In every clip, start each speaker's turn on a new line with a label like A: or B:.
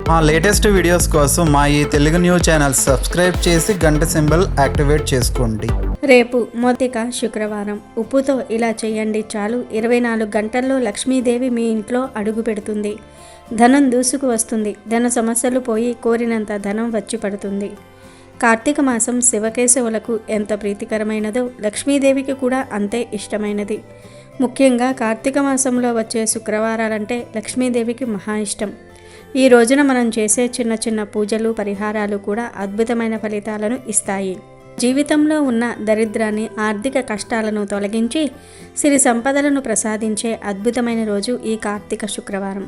A: మా latest videos కోసం మా ఈ తెలుగు న్యూస్ ఛానల్ సబ్స్క్రైబ్ చేసి గంట సింబల్ యాక్టివేట్ చేసుకోండి.
B: రేపు మొదటిగా శుక్రవారం. ఉప్పుతో ఇలా చేయండి చాలు 24 గంటల్లో లక్ష్మీదేవి మీ ఇంట్లో అడుగు పెడుతుంది. ధనం దూసుకు వస్తుంది. ధన సమస్యలు పోయి కోరినంత ధనం వచ్చి పడుతుంది. కార్తీక మాసం శివకేశవులకు ఎంత ప్రీతికరమైనదో లక్ష్మీదేవికి కూడా అంతే ఇష్టమైనది. ముఖ్యంగా కార్తీక మాసంలో వచ్చే శుక్రవారాలంటే లక్ష్మీదేవికి మహా ఇష్టం. ఈ రోజున మనం చేసే చిన్న చిన్న పూజలు పరిహారాలు కూడా అద్భుతమైన ఫలితాలను ఇస్తాయి. జీవితంలో ఉన్న దరిద్రాన్ని, ఆర్థిక కష్టాలను తొలగించి సిరి సంపదలను ప్రసాదించే అద్భుతమైన రోజు ఈ కార్తీక శుక్రవారం.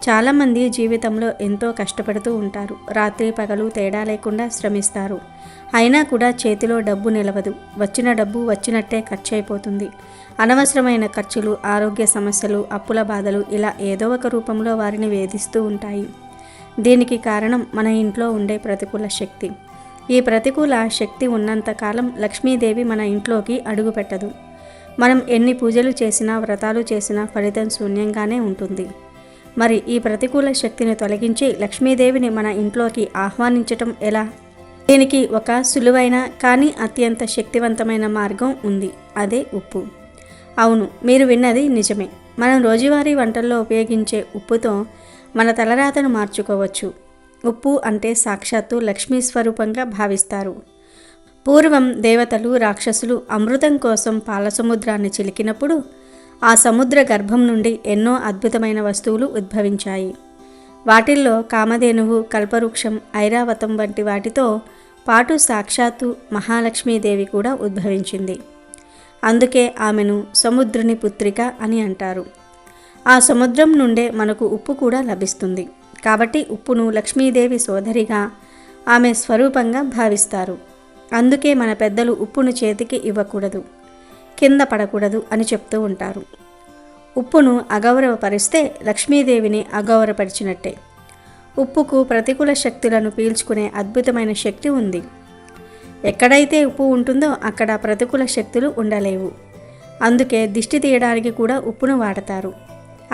B: చాలామంది జీవితంలో ఎంతో కష్టపడుతూ ఉంటారు. రాత్రి పగలు తేడా లేకుండా శ్రమిస్తారు. అయినా కూడా చేతిలో డబ్బు నిలవదు. వచ్చిన డబ్బు వచ్చినట్టే ఖర్చు అయిపోతుంది. అనవసరమైన ఖర్చులు, ఆరోగ్య సమస్యలు, అప్పుల బాధలు ఇలా ఏదో ఒక రూపంలో వారిని వేధిస్తూ ఉంటాయి. దీనికి కారణం మన ఇంట్లో ఉండే ప్రతికూల శక్తి. ఈ ప్రతికూల శక్తి ఉన్నంతకాలం లక్ష్మీదేవి మన ఇంట్లోకి అడుగుపెట్టదు. మనం ఎన్ని పూజలు చేసినా, వ్రతాలు చేసినా ఫలితం శూన్యంగానే ఉంటుంది. మరి ఈ ప్రతికూల శక్తిని తొలగించి లక్ష్మీదేవిని మన ఇంట్లోకి ఆహ్వానించటం ఎలా? దీనికి ఒక సులువైన కానీ అత్యంత శక్తివంతమైన మార్గం ఉంది. అదే ఉప్పు. అవును, మీరు విన్నది నిజమే. మనం రోజువారీ వంటల్లో ఉపయోగించే ఉప్పుతో మన తలరాతను మార్చుకోవచ్చు. ఉప్పు అంటే సాక్షాత్తు లక్ష్మీ స్వరూపంగా భావిస్తారు. పూర్వం దేవతలు, రాక్షసులు అమృతం కోసం పాలసముద్రాన్ని చిలికినప్పుడు ఆ సముద్ర గర్భం నుండి ఎన్నో అద్భుతమైన వస్తువులు ఉద్భవించాయి. వాటిల్లో కామధేనువు, కల్పవృక్షం, ఐరావతం వంటి వాటితో పాటు సాక్షాత్తు మహాలక్ష్మీదేవి కూడా ఉద్భవించింది. అందుకే ఆమెను సముద్రుని పుత్రిక అని అంటారు. ఆ సముద్రం నుండే మనకు ఉప్పు కూడా లభిస్తుంది. కాబట్టి ఉప్పును లక్ష్మీదేవి సోదరిగా, ఆమె స్వరూపంగా భావిస్తారు. అందుకే మన పెద్దలు ఉప్పును చేతికి ఇవ్వకూడదు, కింద పడకూడదు అని చెప్తూ ఉంటారు. ఉప్పును అగౌరవపరిస్తే లక్ష్మీదేవిని అగౌరవపరిచినట్టే. ఉప్పుకు ప్రతికూల శక్తులను పీల్చుకునే అద్భుతమైన శక్తి ఉంది. ఎక్కడైతే ఉప్పు ఉంటుందో అక్కడ ప్రతికూల శక్తులు ఉండలేవు. అందుకే దిష్టి తీయడానికి కూడా ఉప్పును వాడతారు.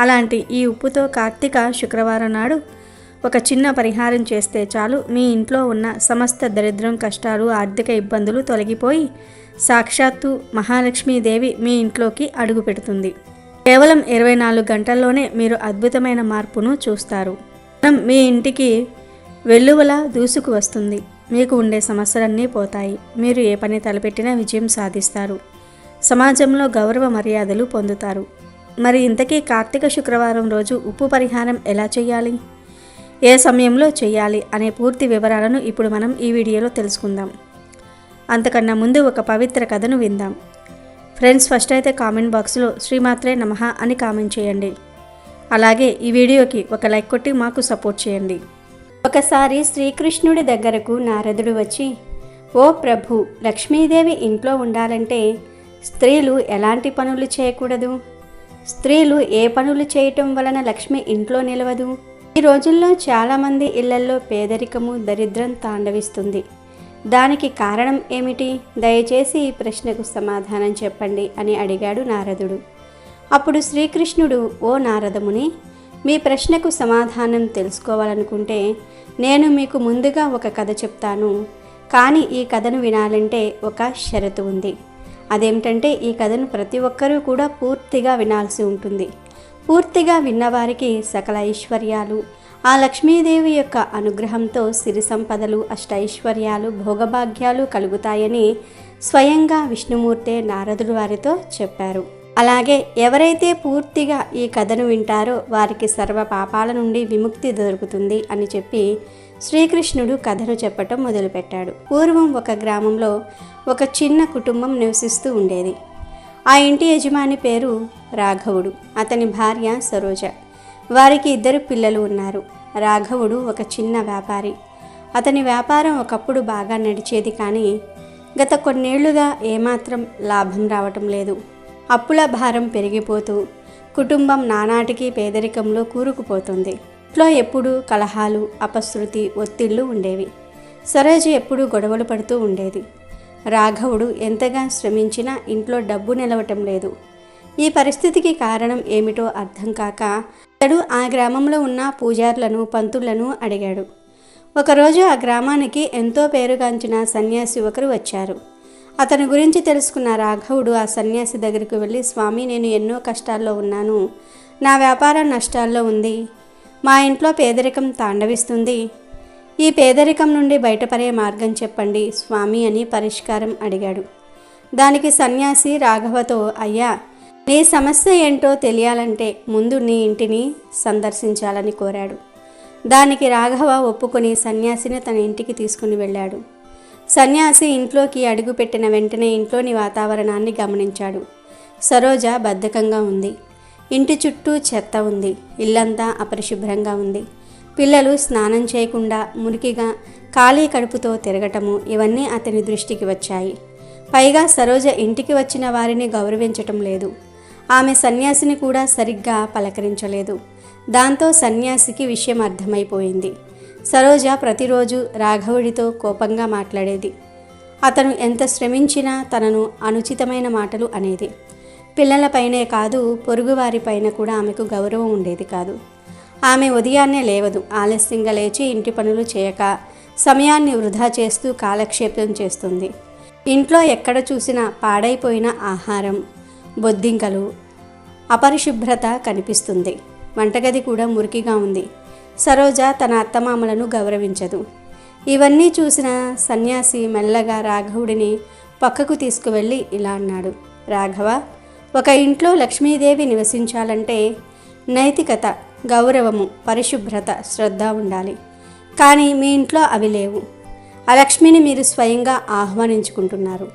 B: అలాంటి ఈ ఉప్పుతో కార్తీక శుక్రవారం నాడు ఒక చిన్న పరిహారం చేస్తే చాలు, మీ ఇంట్లో ఉన్న సమస్త దరిద్రం, కష్టాలు, ఆర్థిక ఇబ్బందులు తొలగిపోయి సాక్షాత్తు మహాలక్ష్మీదేవి మీ ఇంట్లోకి అడుగు పెడుతుంది. కేవలం 24 గంటల్లోనే మీరు అద్భుతమైన మార్పును చూస్తారు. మీ ఇంటికి వెల్లువలా దూసుకు వస్తుంది. మీకు ఉండే సమస్యలన్నీ పోతాయి. మీరు ఏ పని తలపెట్టినా విజయం సాధిస్తారు. సమాజంలో గౌరవ మర్యాదలు పొందుతారు. మరి ఇంతకీ కార్తీక శుక్రవారం రోజు ఉప్పు పరిహారం ఎలా చేయాలి, ఏ సమయంలో చేయాలి అనే పూర్తి వివరాలను ఇప్పుడు మనం ఈ వీడియోలో తెలుసుకుందాం. అంతకన్నా ముందు ఒక పవిత్ర కథను విందాం. ఫ్రెండ్స్, ఫస్ట్ అయితే కామెంట్ బాక్స్లో శ్రీమాత్రే నమః అని కామెంట్ చేయండి. అలాగే ఈ వీడియోకి ఒక లైక్ కొట్టి మాకు సపోర్ట్ చేయండి. ఒకసారి శ్రీకృష్ణుడి దగ్గరకు నారదుడు వచ్చి, ఓ ప్రభు, లక్ష్మీదేవి ఇంట్లో ఉండాలంటే స్త్రీలు ఎలాంటి పనులు చేయకూడదు? స్త్రీలు ఏ పనులు చేయటం వలన లక్ష్మి ఇంట్లో నిలవదు? ఈ రోజుల్లో చాలామంది ఇళ్లల్లో పేదరికము, దరిద్రం తాండవిస్తుంది. దానికి కారణం ఏమిటి? దయచేసి ఈ ప్రశ్నకు సమాధానం చెప్పండి అని అడిగాడు నారదుడు. అప్పుడు శ్రీకృష్ణుడు, ఓ నారదముని, మీ ప్రశ్నకు సమాధానం తెలుసుకోవాలనుకుంటే నేను మీకు ముందుగా ఒక కథ చెప్తాను. కానీ ఈ కథను వినాలంటే ఒక షరతు ఉంది. అదేమిటంటే ఈ కథను ప్రతి ఒక్కరూ కూడా పూర్తిగా వినాల్సి ఉంటుంది. పూర్తిగా విన్నవారికి సకల ఐశ్వర్యాలు, ఆ లక్ష్మీదేవి యొక్క అనుగ్రహంతో సిరి సంపదలు, అష్టైశ్వర్యాలు, భోగభాగ్యాలు కలుగుతాయని స్వయంగా విష్ణుమూర్తే నారదుడు వారితో చెప్పారు. అలాగే ఎవరైతే పూర్తిగా ఈ కథను వింటారో వారికి సర్వ పాపాల నుండి విముక్తి దొరుకుతుంది అని చెప్పి శ్రీకృష్ణుడు కథను చెప్పటం మొదలుపెట్టాడు. పూర్వం ఒక గ్రామంలో ఒక చిన్న కుటుంబం నివసిస్తూ ఉండేది. ఆ ఇంటి యజమాని పేరు రాఘవుడు, అతని భార్య సరోజ. వారికి 2 పిల్లలు ఉన్నారు. రాఘవుడు ఒక చిన్న వ్యాపారి. అతని వ్యాపారం ఒకప్పుడు బాగా నడిచేది, కానీ గత కొన్నేళ్లుగా ఏమాత్రం లాభం రావటం లేదు. అప్పుల భారం పెరిగిపోతూ కుటుంబం నానాటికి పేదరికంలో కూరుకుపోతుంది. ఇంట్లో ఎప్పుడూ కలహాలు, అపశృతి, ఒత్తిళ్లు ఉండేవి. సరోజ ఎప్పుడూ గొడవలు పడుతూ ఉండేది. రాఘవుడు ఎంతగా శ్రమించినా ఇంట్లో డబ్బు నిలవటం లేదు. ఈ పరిస్థితికి కారణం ఏమిటో అర్థం కాక అతడు ఆ గ్రామంలో ఉన్న పూజారులను పంతులను అడిగాడు. ఒకరోజు ఆ గ్రామానికి ఎంతో పేరుగాంచిన సన్యాసి ఒకరు వచ్చారు. అతని గురించి తెలుసుకున్న రాఘవుడు ఆ సన్యాసి దగ్గరికి వెళ్ళి, స్వామి, నేను ఎన్నో కష్టాల్లో ఉన్నాను, నా వ్యాపారం నష్టాల్లో ఉంది, మా ఇంట్లో పేదరికం తాండవిస్తుంది, ఈ పేదరికం నుండి బయటపడే మార్గం చెప్పండి స్వామి అని పరిష్కారం అడిగాడు. దానికి సన్యాసి రాఘవతో, అయ్యా, నీ సమస్య ఏంటో తెలియాలంటే ముందు నీ ఇంటిని సందర్శించాలని కోరాడు. దానికి రాఘవ ఒప్పుకొని సన్యాసిని తన ఇంటికి తీసుకుని వెళ్ళాడు. సన్యాసి ఇంట్లోకి అడుగుపెట్టిన వెంటనే ఇంట్లోని వాతావరణాన్ని గమనించాడు. సరోజ బద్ధకంగా ఉంది. ఇంటి చుట్టూ చెత్త ఉంది. ఇల్లంతా అపరిశుభ్రంగా ఉంది. పిల్లలు స్నానం చేయకుండా మురికిగా ఖాళీ కడుపుతో తిరగటము ఇవన్నీ అతని దృష్టికి వచ్చాయి. పైగా సరోజ ఇంటికి వచ్చిన వారిని గౌరవించటం లేదు. ఆమె సన్యాసిని కూడా సరిగ్గా పలకరించలేదు. దాంతో సన్యాసికి విషయం అర్థమైపోయింది. సరోజ ప్రతిరోజు రాఘవుడితో కోపంగా మాట్లాడేది. అతను ఎంత శ్రమించినా తనను అనుచితమైన మాటలు అనేది. పిల్లలపైనే కాదు, పొరుగువారిపైన కూడా ఆమెకు గౌరవం ఉండేది కాదు. ఆమె ఉదయాన్నే లేవదు. ఆలస్యంగా లేచి ఇంటి పనులు చేయక సమయాన్ని వృధా చేస్తూ కాలక్షేపం చేస్తుంది. ఇంట్లో ఎక్కడ చూసినా పాడైపోయిన ఆహారం, బొద్దింకలు, అపరిశుభ్రత కనిపిస్తుంది. వంటగది కూడా మురికిగా ఉంది. సరోజ తన అత్తమామలను గౌరవించదు. ఇవన్నీ చూసిన సన్యాసి మెల్లగా రాఘవుడిని పక్కకు తీసుకువెళ్ళి ఇలా అన్నాడు, రాఘవ, ఒక ఇంట్లో లక్ష్మీదేవి నివసించాలంటే నైతికత, గౌరవము, పరిశుభ్రత, శ్రద్ధ ఉండాలి. కానీ మీ ఇంట్లో అవి లేవు. ఆ లక్ష్మిని మీరు స్వయంగా ఆహ్వానించుకుంటున్నారు.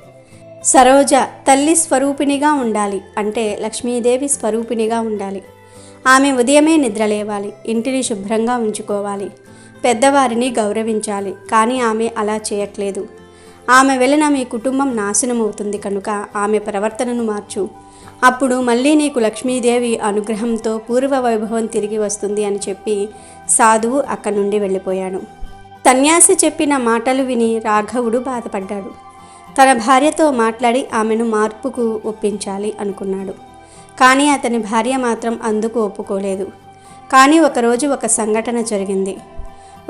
B: సరోజ తల్లి స్వరూపిణిగా ఉండాలి అంటే లక్ష్మీదేవి స్వరూపిణిగా ఉండాలి. ఆమె ఉదయమే నిద్రలేవాలి, ఇంటిని శుభ్రంగా ఉంచుకోవాలి, పెద్దవారిని గౌరవించాలి. కానీ ఆమె అలా చేయట్లేదు. ఆమె వలన మీ కుటుంబం నాశనమవుతుంది కనుక ఆమె ప్రవర్తనను మార్చు. అప్పుడు మళ్ళీ నీకు లక్ష్మీదేవి అనుగ్రహంతో పూర్వ వైభవం తిరిగి వస్తుంది అని చెప్పి సాధువు అక్కడి నుండి వెళ్ళిపోయాడు. సన్యాసి చెప్పిన మాటలు విని రాఘవుడు బాధపడ్డాడు. తన భార్యతో మాట్లాడి ఆమెను మార్పుకు ఒప్పించాలి అనుకున్నాడు. కానీ అతని భార్య మాత్రం అందుకు ఒప్పుకోలేదు. కానీ ఒకరోజు ఒక సంఘటన జరిగింది.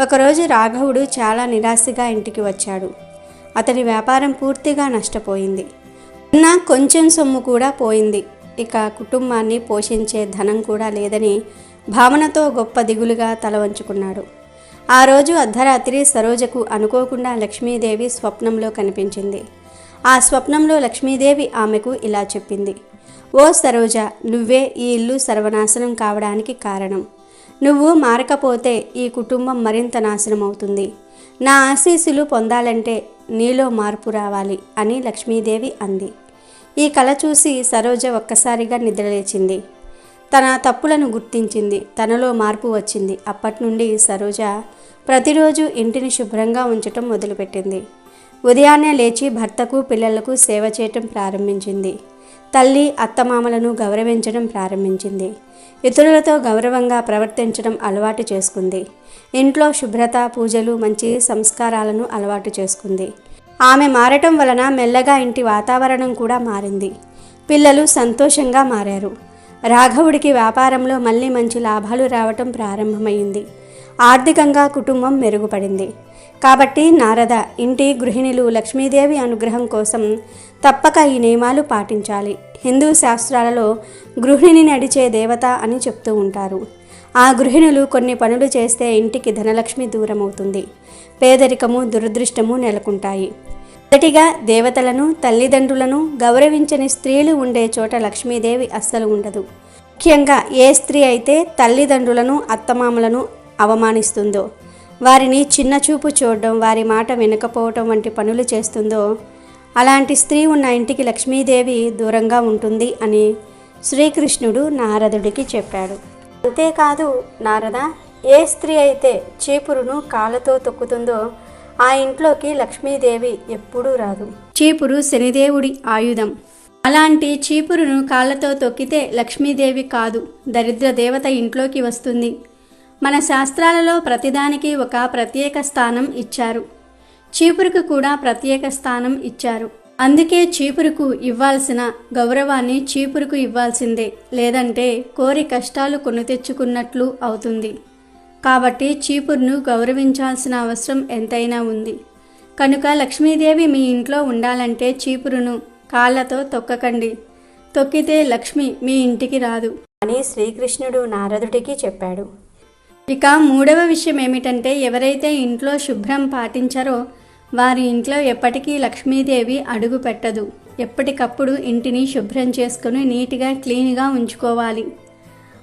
B: ఒకరోజు రాఘవుడు చాలా నిరాశగా ఇంటికి వచ్చాడు. అతని వ్యాపారం పూర్తిగా నష్టపోయింది. ఉన్న కొంచెం సొమ్ము కూడా పోయింది. ఇక కుటుంబాన్ని పోషించే ధనం కూడా లేదని భావనతో గొప్ప దిగులుగా తల వంచుకున్నాడు. ఆ రోజు అర్ధరాత్రి సరోజకు అనుకోకుండా లక్ష్మీదేవి స్వప్నంలో కనిపించింది. ఆ స్వప్నంలో లక్ష్మీదేవి ఆమెకు ఇలా చెప్పింది, ఓ సరోజ, నువ్వే ఈ ఇల్లు సర్వనాశనం కావడానికి కారణం. నువ్వు మారకపోతే ఈ కుటుంబం మరింత నాశనం అవుతుంది. నా ఆశీస్సులు పొందాలంటే నీలో మార్పు రావాలి అని లక్ష్మీదేవి అంది. ఈ కల చూసి సరోజ ఒక్కసారిగా నిద్రలేచింది. తన తప్పులను గుర్తించింది. తనలో మార్పు వచ్చింది. అప్పటి నుండి సరోజ ప్రతిరోజు ఇంటిని శుభ్రంగా ఉంచటం మొదలుపెట్టింది. ఉదయాన్నే లేచి భర్తకు పిల్లలకు సేవ చేయటం ప్రారంభించింది. తల్లి అత్తమామలను గౌరవించడం ప్రారంభించింది. ఇతరులతో గౌరవంగా ప్రవర్తించడం అలవాటు చేసుకుంది. ఇంట్లో శుభ్రత, పూజలు, మంచి సంస్కారాలను అలవాటు చేసుకుంది. ఆమె మారటం వలన మెల్లగా ఇంటి వాతావరణం కూడా మారింది. పిల్లలు సంతోషంగా మారారు. రాఘవుడికి వ్యాపారంలో మళ్ళీ మంచి లాభాలు రావటం ప్రారంభమైంది. ఆర్థికంగా కుటుంబం మెరుగుపడింది. కాబట్టి నారద, ఇంటి గృహిణులు లక్ష్మీదేవి అనుగ్రహం కోసం తప్పక ఈ నియమాలు పాటించాలి. హిందూ శాస్త్రాలలో గృహిణిని నడిచే దేవత అని చెప్తూ ఉంటారు. ఆ గృహిణులు కొన్ని పనులు చేస్తే ఇంటికి ధనలక్ష్మి దూరమవుతుంది, పేదరికము, దురదృష్టము నెలకొంటాయి. మొదటిగా దేవతలను, తల్లిదండ్రులను గౌరవించని స్త్రీలు ఉండే చోట లక్ష్మీదేవి అస్సలు ఉండదు. ముఖ్యంగా ఏ స్త్రీ అయితే తల్లిదండ్రులను, అత్తమామలను అవమానిస్తుందో, వారిని చిన్నచూపు చూడడం, వారి మాట వినకపోవటం వంటి పనులు చేస్తుందో అలాంటి స్త్రీ ఉన్న ఇంటికి లక్ష్మీదేవి దూరంగా ఉంటుంది అని శ్రీకృష్ణుడు నారదుడికి చెప్పాడు. అంతేకాదు నారద, ఏ స్త్రీ అయితే చీపురును కాళ్ళతో తొక్కుతుందో ఆ ఇంట్లోకి లక్ష్మీదేవి ఎప్పుడూ రాదు. చీపురు శనిదేవుడి ఆయుధం. అలాంటి చీపురును కాళ్ళతో తొక్కితే లక్ష్మీదేవి కాదు, దరిద్ర దేవత ఇంట్లోకి వస్తుంది. మన శాస్త్రాలలో ప్రతిదానికి ఒక ప్రత్యేక స్థానం ఇచ్చారు. చీపురుకు కూడా ప్రత్యేక స్థానం ఇచ్చారు. అందుకే చీపురుకు ఇవ్వాల్సిన గౌరవాన్ని చీపురుకు ఇవ్వాల్సిందే, లేదంటే కోరి కష్టాలు కొని తెచ్చుకున్నట్లు అవుతుంది. కాబట్టి చీపురును గౌరవించాల్సిన అవసరం ఎంతైనా ఉంది. కనుక లక్ష్మీదేవి మీ ఇంట్లో ఉండాలంటే చీపురును కాళ్ళతో తొక్కకండి. తొక్కితే లక్ష్మి మీ ఇంటికి రాదు అని శ్రీకృష్ణుడు నారదుడికి చెప్పాడు. ఇక మూడవ విషయం ఏమిటంటే, ఎవరైతే ఇంట్లో శుభ్రం పాటించారో వారి ఇంట్లో ఎప్పటికీ లక్ష్మీదేవి అడుగు పెట్టదు. ఎప్పటికప్పుడు ఇంటిని శుభ్రం చేసుకుని నీట్గా క్లీన్గా ఉంచుకోవాలి.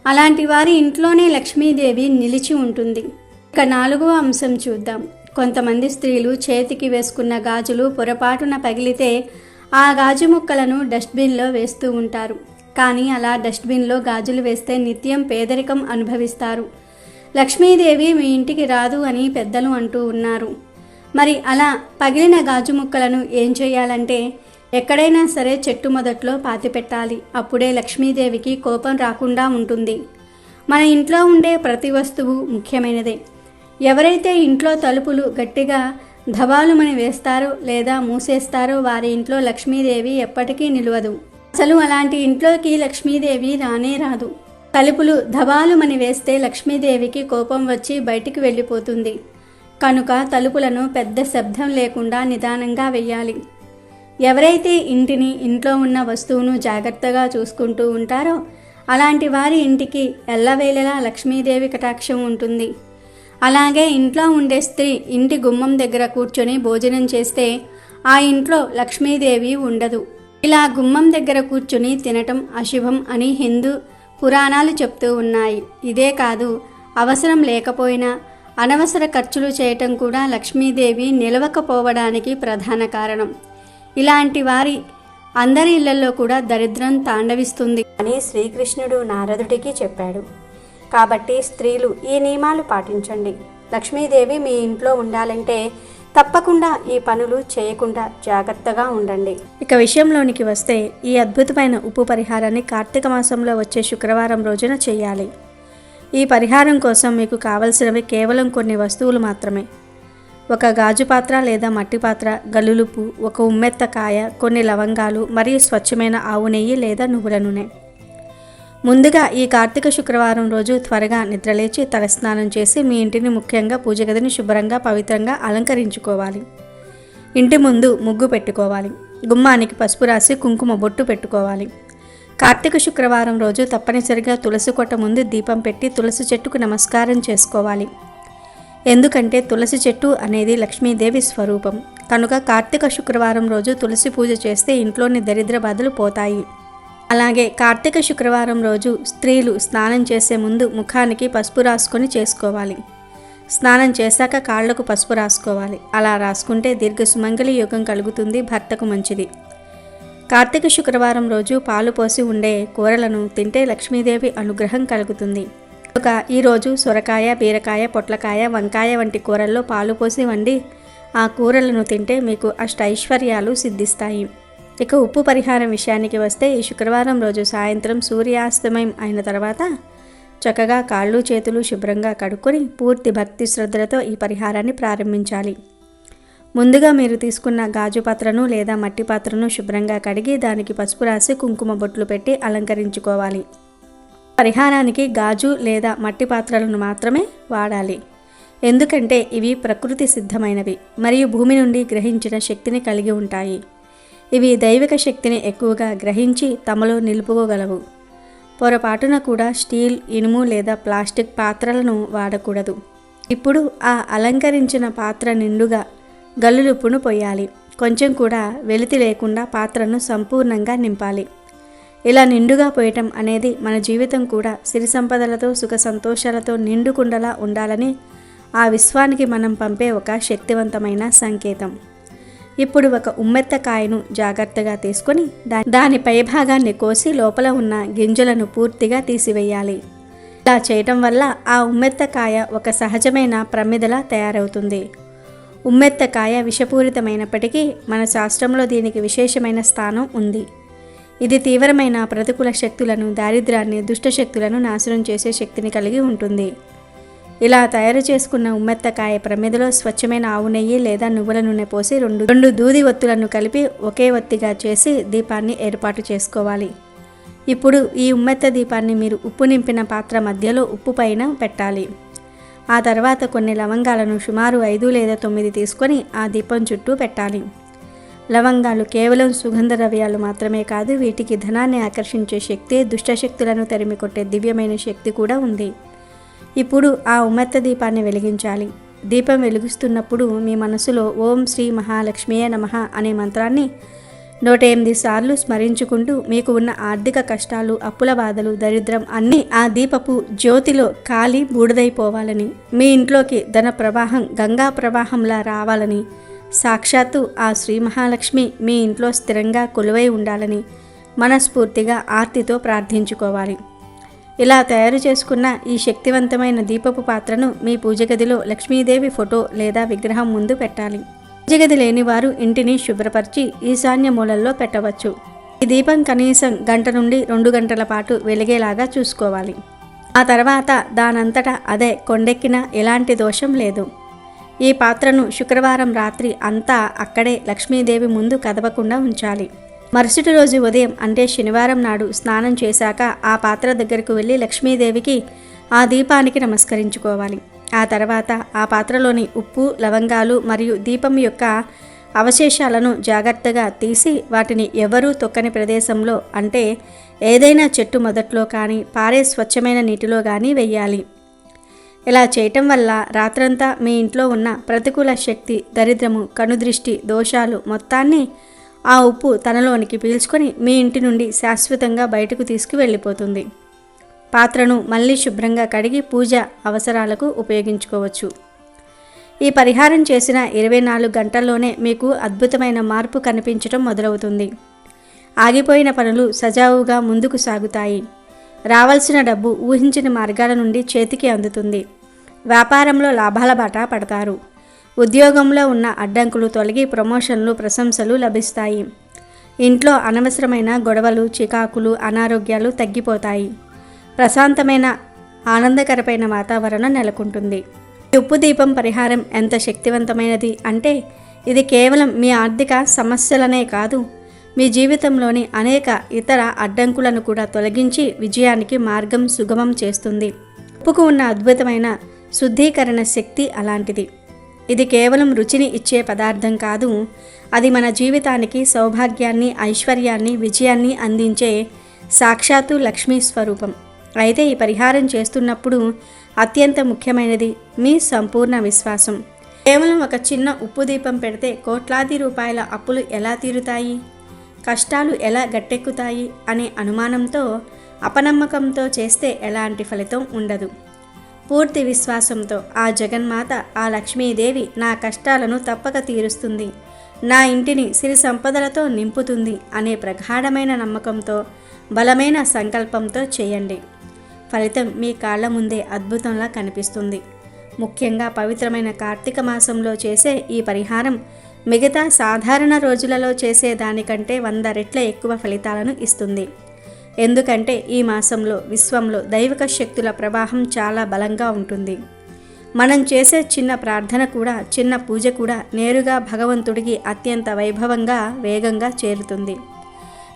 B: అలాంటి వారి ఇంట్లోనే లక్ష్మీదేవి నిలిచి ఉంటుంది. ఇక నాలుగవ అంశం చూద్దాం. కొంతమంది స్త్రీలు చేతికి వేసుకున్న గాజులు పొరపాటున పగిలితే ఆ గాజు ముక్కలను డస్ట్బిన్లో వేస్తూ ఉంటారు. కానీ అలా డస్ట్బిన్లో గాజులు వేస్తే నిత్యం పేదరికం అనుభవిస్తారు. లక్ష్మీదేవి మీ ఇంటికి రాదు అని పెద్దలు అంటూ ఉన్నారు. మరి అలా పగిలిన గాజు ముక్కలను ఏం చేయాలంటే, ఎక్కడైనా సరే చెట్టు మొదట్లో పాతిపెట్టాలి. అప్పుడే లక్ష్మీదేవికి కోపం రాకుండా ఉంటుంది. మన ఇంట్లో ఉండే ప్రతి వస్తువు ముఖ్యమైనదే. ఎవరైతే ఇంట్లో తలుపులు గట్టిగా ధబాలుమని వేస్తారో లేదా మూసేస్తారో వారి ఇంట్లో లక్ష్మీదేవి ఎప్పటికీ నిలవదు. అసలు అలాంటి ఇంట్లోకి లక్ష్మీదేవి రానే రాదు. తలుపులు ధబాలుమని వేస్తే లక్ష్మీదేవికి కోపం వచ్చి బయటికి వెళ్ళిపోతుంది. కనుక తలుపులను పెద్ద శబ్దం లేకుండా నిదానంగా వెయ్యాలి. ఎవరైతే ఇంట్లో ఉన్న వస్తువును జాగ్రత్తగా చూసుకుంటూ ఉంటారో అలాంటి వారి ఇంటికి ఎల్లవేళలా లక్ష్మీదేవి కటాక్షం ఉంటుంది. అలాగే ఇంట్లో ఉండే స్త్రీ ఇంటి గుమ్మం దగ్గర కూర్చొని భోజనం చేస్తే ఆ ఇంట్లో లక్ష్మీదేవి ఉండదు. ఇలా గుమ్మం దగ్గర కూర్చొని తినటం అశుభం అని హిందూ పురాణాలు చెప్తూ ఉన్నాయి. ఇదే కాదు, అవసరం లేకపోయినా అనవసర ఖర్చులు చేయటం కూడా లక్ష్మీదేవి నిలవకపోవడానికి ప్రధాన కారణం. ఇలాంటి వారి అందరి ఇళ్లలో కూడా దరిద్రం తాండవిస్తుంది అని శ్రీకృష్ణుడు నారదుడికి చెప్పాడు. కాబట్టి స్త్రీలు ఈ నియమాలు పాటించండి. లక్ష్మీదేవి మీ ఇంట్లో ఉండాలంటే తప్పకుండా ఈ పనులు చేయకుండా జాగ్రత్తగా ఉండండి. ఇక విషయంలోనికి వస్తే, ఈ అద్భుతమైన ఉప్పు పరిహారాన్ని కార్తీక మాసంలో వచ్చే శుక్రవారం రోజున చేయాలి. ఈ పరిహారం కోసం మీకు కావలసినవి కేవలం కొన్ని వస్తువులు మాత్రమే. ఒక గాజు పాత్ర లేదా మట్టి పాత్ర, గల్లులుప్పు, ఒక ఉమ్మెత్త కాయ, కొన్ని లవంగాలు మరియు స్వచ్ఛమైన ఆవు నెయ్యి లేదా నువ్వుల నూనె. ముందుగా ఈ కార్తీక శుక్రవారం రోజు త్వరగా నిద్రలేచి తలస్నానం చేసి మీ ఇంటిని, ముఖ్యంగా పూజ గదిని శుభ్రంగా పవిత్రంగా అలంకరించుకోవాలి. ఇంటి ముందు ముగ్గు పెట్టుకోవాలి. గుమ్మానికి పసుపు రాసి కుంకుమ బొట్టు పెట్టుకోవాలి. కార్తీక శుక్రవారం రోజు తప్పనిసరిగా తులసి కోట ముందు దీపం పెట్టి తులసి చెట్టుకు నమస్కారం చేసుకోవాలి. ఎందుకంటే తులసి చెట్టు అనేది లక్ష్మీదేవి స్వరూపం. కనుక కార్తీక శుక్రవారం రోజు తులసి పూజ చేస్తే ఇంట్లోని దరిద్ర బాధలు పోతాయి. అలాగే కార్తీక శుక్రవారం రోజు స్త్రీలు స్నానం చేసే ముందు ముఖానికి పసుపు రాసుకొని చేసుకోవాలి. స్నానం చేశాక కాళ్లకు పసుపు రాసుకోవాలి. అలా రాసుకుంటే దీర్ఘ సుమంగళి యోగం కలుగుతుంది, భర్తకు మంచిది. కార్తీక శుక్రవారం రోజు పాలు పోసి ఉండే కూరలను తింటే లక్ష్మీదేవి అనుగ్రహం కలుగుతుంది. ఒక ఈరోజు సొరకాయ, బీరకాయ, పొట్లకాయ, వంకాయ వంటి కూరల్లో పాలు పోసి వండి ఆ కూరలను తింటే మీకు అష్టైశ్వర్యాలు సిద్ధిస్తాయి. ఇక ఉప్పు పరిహారం విషయానికి వస్తే, ఈ శుక్రవారం రోజు సాయంత్రం సూర్యాస్తమయం అయిన తర్వాత చక్కగా కాళ్ళు చేతులు శుభ్రంగా కడుక్కొని పూర్తి భక్తి శ్రద్ధలతో ఈ పరిహారాన్ని ప్రారంభించాలి. ముందుగా మీరు తీసుకున్న గాజు పాత్రను లేదా మట్టి పాత్రను శుభ్రంగా కడిగి దానికి పసుపు రాసి కుంకుమ బొట్లు పెట్టి అలంకరించుకోవాలి. పరిహారానికి గాజు లేదా మట్టి పాత్రలను మాత్రమే వాడాలి. ఎందుకంటే ఇవి ప్రకృతి సిద్ధమైనవి మరియు భూమి నుండి గ్రహించిన శక్తిని కలిగి ఉంటాయి. ఇవి దైవిక శక్తిని ఎక్కువగా గ్రహించి తమలో నిలుపుకోగలవు. పొరపాటున కూడా స్టీల్, ఇనుము లేదా ప్లాస్టిక్ పాత్రలను వాడకూడదు. ఇప్పుడు ఆ అలంకరించిన పాత్ర నిండుగా గల్లులుప్పును పోయాలి. కొంచెం కూడా వెలితి లేకుండా పాత్రను సంపూర్ణంగా నింపాలి. ఇలా నిండుగా పోయటం అనేది మన జీవితం కూడా సిరి సంపదలతో సుఖ సంతోషాలతో నిండుకుండలా ఉండాలని ఆ విశ్వానికి మనం పంపే ఒక శక్తివంతమైన సంకేతం. ఇప్పుడు ఒక ఉమ్మెత్త కాయను జాగ్రత్తగా తీసుకొని దాని పై భాగాన్ని కోసి లోపల ఉన్న గింజలను పూర్తిగా తీసివేయాలి. ఇలా చేయటం వల్ల ఆ ఉమ్మెత్త కాయ ఒక సహజమైన ప్రమిదలా తయారవుతుంది. ఉమ్మెత్త కాయ విషపూరితమైనప్పటికీ మన శాస్త్రంలో దీనికి విశేషమైన స్థానం ఉంది. ఇది తీవ్రమైన ప్రతికూల శక్తులను, దారిద్ర్యాన్ని, దుష్టశక్తులను నాశనం చేసే శక్తిని కలిగి ఉంటుంది. ఇలా తయారు చేసుకున్న ఉమ్మెత్తకాయ ప్రమిదలో స్వచ్ఛమైన ఆవు నెయ్యి లేదా నువ్వుల నూనె పోసి రెండు దూది ఒత్తులను కలిపి ఒకే ఒత్తిగా చేసి దీపాన్ని ఏర్పాటు చేసుకోవాలి. ఇప్పుడు ఈ ఉమ్మెత్త దీపాన్ని మీరు ఉప్పు నింపిన పాత్ర మధ్యలో ఉప్పు పైన పెట్టాలి. ఆ తర్వాత కొన్ని లవంగాలను సుమారు 5 లేదా 9 తీసుకొని ఆ దీపం చుట్టూ పెట్టాలి. లవంగాలు కేవలం సుగంధ ద్రవ్యాలు మాత్రమే కాదు, వీటికి ధనాన్ని ఆకర్షించే శక్తి, దుష్టశక్తులను తరిమికొట్టే దివ్యమైన శక్తి కూడా ఉంది. ఇప్పుడు ఆ ఉమ్మెత్త దీపాన్ని వెలిగించాలి. దీపం వెలిగిస్తున్నప్పుడు మీ మనసులో ఓం శ్రీ మహాలక్ష్మియే నమః అనే మంత్రాన్ని 108 సార్లు స్మరించుకుంటూ మీకు ఉన్న ఆర్థిక కష్టాలు, అప్పుల బాధలు, దరిద్రం అన్నీ ఆ దీపపు జ్యోతిలో కాలి బూడిదైపోవాలని, మీ ఇంట్లోకి ధన ప్రవాహం గంగా ప్రవాహంలా రావాలని, సాక్షాత్తు ఆ శ్రీ మహాలక్ష్మి మీ ఇంట్లో స్థిరంగా కొలువై ఉండాలని మనస్ఫూర్తిగా ఆర్తితో ప్రార్థించుకోవాలి. ఇలా తయారు చేసుకున్న ఈ శక్తివంతమైన దీపపు పాత్రను మీ పూజ గదిలో లక్ష్మీదేవి ఫోటో లేదా విగ్రహం ముందు పెట్టాలి. పూజ గది లేని వారు ఇంటిని శుభ్రపరిచి ఈశాన్య మూలల్లో పెట్టవచ్చు. ఈ దీపం కనీసం 1 గంట నుండి 2 గంటల పాటు వెలిగేలాగా చూసుకోవాలి. ఆ తర్వాత దానంతటా అదే కొండెక్కిన ఎలాంటి దోషం లేదు. ఈ పాత్రను శుక్రవారం రాత్రి అంతా అక్కడే లక్ష్మీదేవి ముందు కదపకుండా ఉంచాలి. మరుసటి రోజు ఉదయం అంటే శనివారం నాడు స్నానం చేశాక ఆ పాత్ర దగ్గరకు వెళ్ళి లక్ష్మీదేవికి ఆ దీపానికి నమస్కరించుకోవాలి. ఆ తర్వాత ఆ పాత్రలోని ఉప్పు, లవంగాలు మరియు దీపం యొక్క అవశేషాలను జాగ్రత్తగా తీసి వాటిని ఎవరూ తొక్కని ప్రదేశంలో అంటే ఏదైనా చెట్టు మొదట్లో కానీ పారే స్వచ్ఛమైన నీటిలో కానీ వెయ్యాలి. ఇలా చేయటం వల్ల రాత్రంతా మీ ఇంట్లో ఉన్న ప్రతికూల శక్తి, దరిద్రము, కనుదృష్టి, దోషాలు మొత్తాన్ని ఆ ఉప్పు తనలోనికి పీల్చుకొని మీ ఇంటి నుండి శాశ్వతంగా బయటకు తీసుకువెళ్ళిపోతుంది. పాత్రను మళ్ళీ శుభ్రంగా కడిగి పూజ అవసరాలకు ఉపయోగించుకోవచ్చు. ఈ పరిహారం చేసిన 24 గంటల్లోనే మీకు అద్భుతమైన మార్పు కనిపించడం మొదలవుతుంది. ఆగిపోయిన పనులు సజావుగా ముందుకు సాగుతాయి. రావాల్సిన డబ్బు ఊహించిన మార్గాల నుండి చేతికి అందుతుంది. వ్యాపారంలో లాభాల బాట పడతారు. ఉద్యోగంలో ఉన్న అడ్డంకులు తొలగి ప్రమోషన్లు, ప్రశంసలు లభిస్తాయి. ఇంట్లో అనవసరమైన గొడవలు, చికాకులు, అనారోగ్యాలు తగ్గిపోతాయి. ప్రశాంతమైన ఆనందకరమైన వాతావరణం నెలకొంటుంది. ఈ ఉప్పు దీపం పరిహారం ఎంత శక్తివంతమైనది అంటే ఇది కేవలం మీ ఆర్థిక సమస్యలనే కాదు, మీ జీవితంలోని అనేక ఇతర అడ్డంకులను కూడా తొలగించి విజయానికి మార్గం సుగమం చేస్తుంది. ఉప్పుకు ఉన్న అద్భుతమైన శుద్ధీకరణ శక్తి అలాంటిది. ఇది కేవలం రుచిని ఇచ్చే పదార్థం కాదు, అది మన జీవితానికి సౌభాగ్యాన్ని, ఐశ్వర్యాన్ని, విజయాన్ని అందించే సాక్షాత్తు లక్ష్మీ స్వరూపం. అయితే ఈ పరిహారం చేస్తున్నప్పుడు అత్యంత ముఖ్యమైనది మీ సంపూర్ణ విశ్వాసం. కేవలం ఒక చిన్న ఉప్పు దీపం పెడితే కోట్లాది రూపాయల అప్పులు ఎలా తీరుతాయి, కష్టాలు ఎలా గట్టెక్కుతాయి అనే అనుమానంతో, అపనమ్మకంతో చేస్తే ఎలాంటి ఫలితం ఉండదు. పూర్తి విశ్వాసంతో ఆ జగన్మాత, ఆ లక్ష్మీదేవి నా కష్టాలను తప్పక తీరుస్తుంది, నా ఇంటిని సిరి సంపదలతో నింపుతుంది అనే ప్రగాఢమైన నమ్మకంతో, బలమైన సంకల్పంతో చేయండి. ఫలితం మీ కాళ్ల ముందే అద్భుతంలా కనిపిస్తుంది. ముఖ్యంగా పవిత్రమైన కార్తీక మాసంలో చేసే ఈ పరిహారం మిగతా సాధారణ రోజులలో చేసే దానికంటే 100 రెట్ల ఎక్కువ ఫలితాలను ఇస్తుంది. ఎందుకంటే ఈ మాసంలో విశ్వంలో దైవిక శక్తుల ప్రవాహం చాలా బలంగా ఉంటుంది. మనం చేసే చిన్న ప్రార్థన కూడా, చిన్న పూజ కూడా నేరుగా భగవంతుడికి అత్యంత వైభవంగా, వేగంగా చేరుతుంది.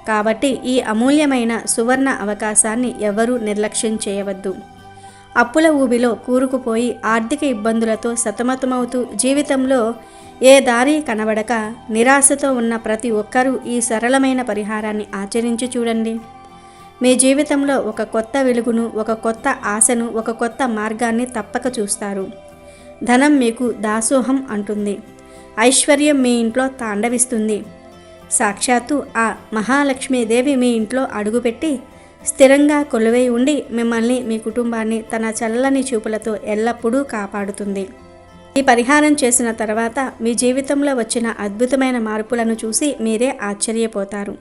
B: కాబట్టి ఈ అమూల్యమైన సువర్ణ అవకాశాన్ని ఎవరూ నిర్లక్ష్యం చేయవద్దు. అప్పుల ఊబిలో కూరుకుపోయి ఆర్థిక ఇబ్బందులతో సతమతమవుతూ జీవితంలో ఏ దారి కనబడక నిరాశతో ఉన్న ప్రతి ఒక్కరూ ఈ సరళమైన పరిహారాన్ని ఆచరించి చూడండి. మీ జీవితంలో ఒక కొత్త వెలుగును, ఒక కొత్త ఆశను, ఒక కొత్త మార్గాన్ని తప్పక చూస్తారు. ధనం మీకు దాసోహం అంటుంది. ఐశ్వర్యం మీ ఇంట్లో తాండవిస్తుంది. సాక్షాత్తు ఆ మహాలక్ష్మీదేవి మీ ఇంట్లో అడుగుపెట్టి స్థిరంగా కొలువై ఉండి మిమ్మల్ని, మీ కుటుంబాన్ని తన చల్లని చూపులతో ఎల్లప్పుడూ కాపాడుతుంది. ఈ పరిహారం చేసిన తర్వాత మీ జీవితంలో వచ్చిన అద్భుతమైన మార్పులను చూసి మీరే ఆశ్చర్యపోతారు.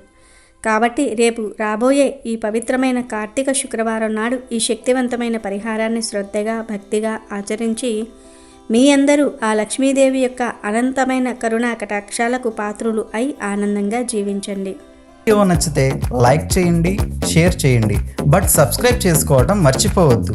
B: కాబట్టి రేపు రాబోయే ఈ పవిత్రమైన కార్తీక శుక్రవారం నాడు ఈ శక్తివంతమైన పరిహారాన్ని శ్రద్ధగా, భక్తిగా ఆచరించి మీ అందరూ ఆ లక్ష్మీదేవి యొక్క అనంతమైన కరుణా కటాక్షాలకు పాత్రులు అయి ఆనందంగా జీవించండి.
A: వీడియో నచ్చితే లైక్ చేయండి, షేర్ చేయండి, బట్ సబ్స్క్రైబ్ చేసుకోవడం మర్చిపోవద్దు.